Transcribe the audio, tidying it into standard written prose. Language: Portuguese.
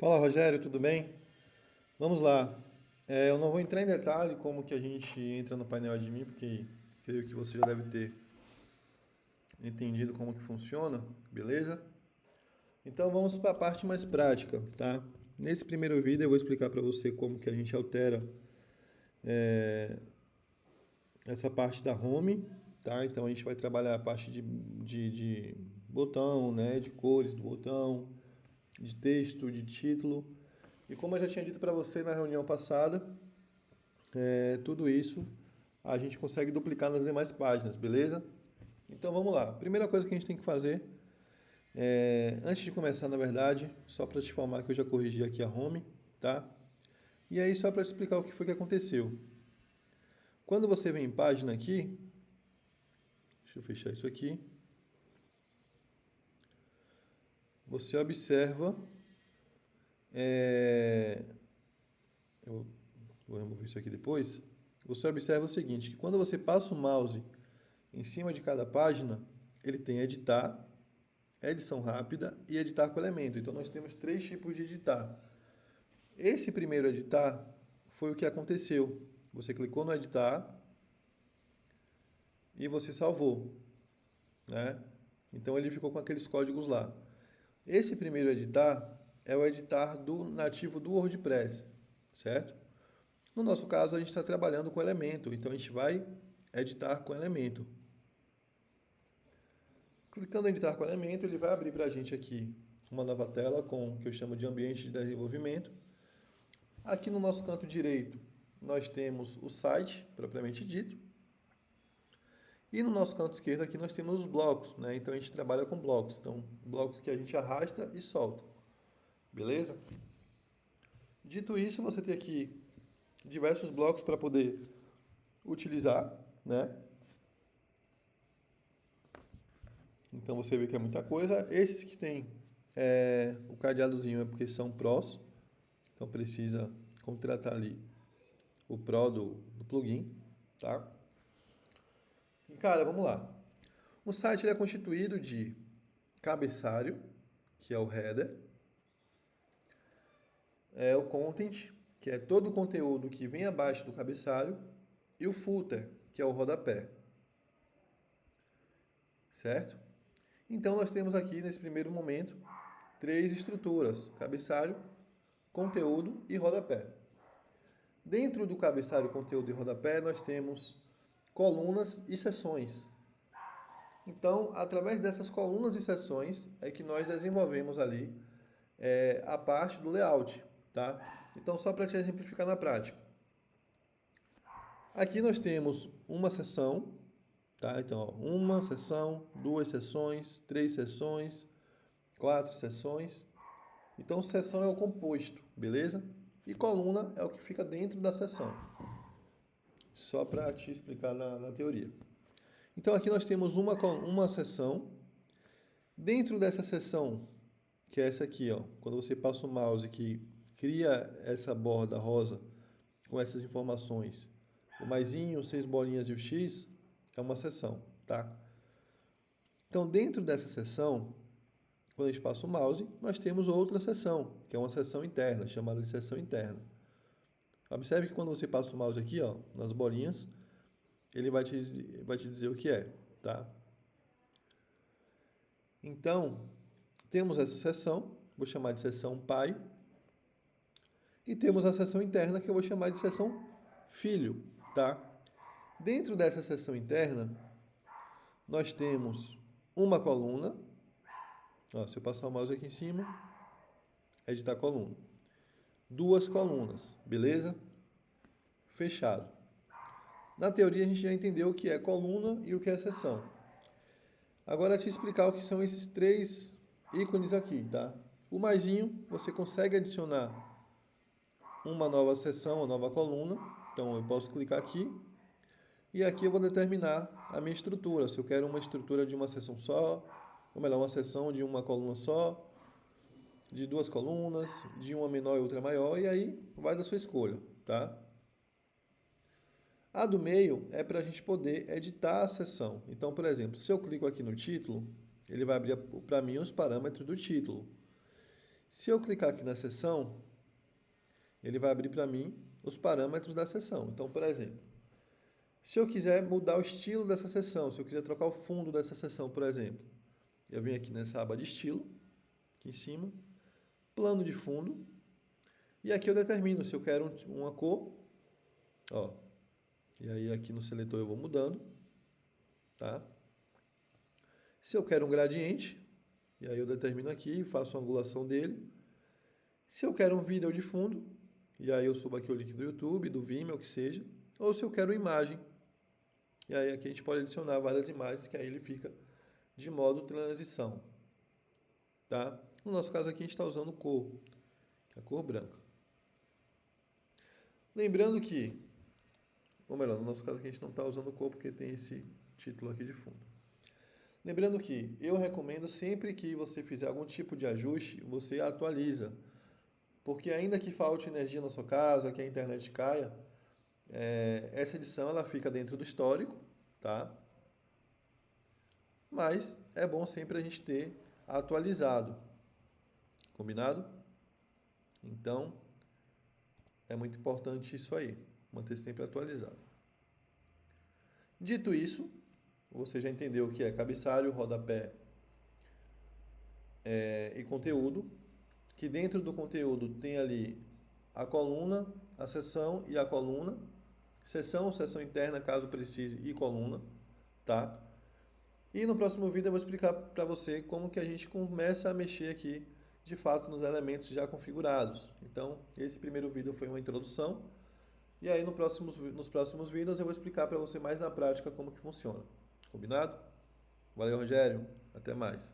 Fala Rogério, tudo bem? Vamos lá. Eu não vou entrar em detalhe como que a gente entra no painel admin, porque creio que você já deve ter entendido como que funciona, beleza? Então vamos para a parte mais prática, tá? Nesse primeiro vídeo eu vou explicar para você como que a gente altera essa parte da home, tá? Então a gente vai trabalhar a parte de botão, né? De cores do botão, de texto, de título. E como eu já tinha dito para você na reunião passada, tudo isso a gente consegue duplicar nas demais páginas, beleza? Então vamos lá. Primeira coisa que a gente tem que fazer antes de começar, na verdade, só para te informar que eu já corrigi aqui a home, tá? E aí só para te explicar o que foi que aconteceu. Quando você vem em página aqui, deixa eu fechar isso aqui, você observa, é, eu vou remover isso aqui depois, você observa o seguinte, que quando você passa o mouse em cima de cada página, ele tem editar, edição rápida e editar com elemento. Então nós temos três tipos de editar. Esse primeiro editar foi o que aconteceu. Você clicou no editar e você salvou, né? Então ele ficou com aqueles códigos lá. Esse primeiro editar é o editar do nativo do WordPress, certo? No nosso caso a gente está trabalhando com elemento, então a gente vai editar com elemento. Clicando em editar com elemento, ele vai abrir para a gente aqui uma nova tela com o que eu chamo de ambiente de desenvolvimento. Aqui no nosso canto direito, nós temos o site, propriamente dito. E no nosso canto esquerdo aqui nós temos os blocos, né? Então a gente trabalha com blocos. Então, blocos que a gente arrasta e solta. Beleza? Dito isso, você tem aqui diversos blocos para poder utilizar, né? Então você vê que é muita coisa. Esses que tem o cadeadozinho é porque são prós. Então precisa contratar ali o Pro do plugin, tá? E, cara, vamos lá. O site ele é constituído de cabeçalho, que é o header, o content, que é todo o conteúdo que vem abaixo do cabeçalho, e o footer, que é o rodapé. Certo? Então nós temos aqui nesse primeiro momento três estruturas: cabeçalho, conteúdo e rodapé. Dentro do cabeçalho, conteúdo e rodapé, nós temos colunas e seções. Então, através dessas colunas e seções é que nós desenvolvemos ali a parte do layout, tá? Então, só para te exemplificar na prática. Aqui nós temos uma seção, tá? Então, ó, uma seção, duas seções, três seções, quatro seções. Então, seção é o composto, beleza? E coluna é o que fica dentro da seção. Só para te explicar na teoria. Então, aqui nós temos uma seção. Dentro dessa seção, que é essa aqui, ó, quando você passa o mouse que cria essa borda rosa com essas informações, o maisinho, seis bolinhas e o X, é uma seção, tá? Então, dentro dessa seção, quando a gente passa o mouse, nós temos outra seção, que é uma seção interna, chamada de seção interna. Observe que quando você passa o mouse aqui, ó, nas bolinhas, ele vai te dizer o que é, tá? Então, temos essa seção, vou chamar de seção pai, e temos a seção interna que eu vou chamar de seção filho, tá? Dentro dessa seção interna, nós temos uma coluna, ó, se eu passar o mouse aqui em cima, editar coluna. Duas colunas, beleza? Fechado. Na teoria a gente já entendeu o que é coluna e o que é seção. Agora te explicar o que são esses três ícones aqui, tá? O maisinho, você consegue adicionar uma nova seção, uma nova coluna. Então eu posso clicar aqui e aqui eu vou determinar a minha estrutura. Se eu quero uma estrutura de uma seção só, ou melhor, uma seção de uma coluna só, de duas colunas, de uma menor e outra maior, e aí vai da sua escolha, tá? A do meio é para a gente poder editar a seção. Então, por exemplo, se eu clico aqui no título, ele vai abrir para mim os parâmetros do título. Se eu clicar aqui na seção, ele vai abrir para mim os parâmetros da seção. Então, por exemplo, se eu quiser mudar o estilo dessa seção, se eu quiser trocar o fundo dessa seção, por exemplo, eu venho aqui nessa aba de estilo, aqui em cima, plano de fundo, e aqui eu determino se eu quero uma cor, ó, e aí aqui no seletor eu vou mudando, tá? Se eu quero um gradiente, e aí eu determino aqui, faço a angulação dele. Se eu quero um vídeo de fundo, e aí eu subo aqui o link do YouTube, do Vimeo, o que seja, ou se eu quero imagem, e aí aqui a gente pode adicionar várias imagens, que aí ele fica de modo transição, tá? No nosso caso aqui a gente está usando cor, a cor branca. Lembrando que, ou melhor, no nosso caso aqui a gente não está usando cor porque tem esse título aqui de fundo. Lembrando que eu recomendo sempre que você fizer algum tipo de ajuste, você atualiza. Porque ainda que falte energia na sua casa, que a internet caia, essa edição ela fica dentro do histórico, tá? Mas é bom sempre a gente ter atualizado. Combinado? Então, é muito importante isso aí, manter sempre atualizado. Dito isso, você já entendeu o que é cabeçalho, rodapé e conteúdo, que dentro do conteúdo tem ali a coluna, a seção e a coluna, seção interna, caso precise, e coluna, tá? E no próximo vídeo eu vou explicar para você como que a gente começa a mexer aqui, de fato, nos elementos já configurados. Então, esse primeiro vídeo foi uma introdução, e aí nos próximos vídeos eu vou explicar para você mais na prática como que funciona. Combinado? Valeu, Rogério. Até mais.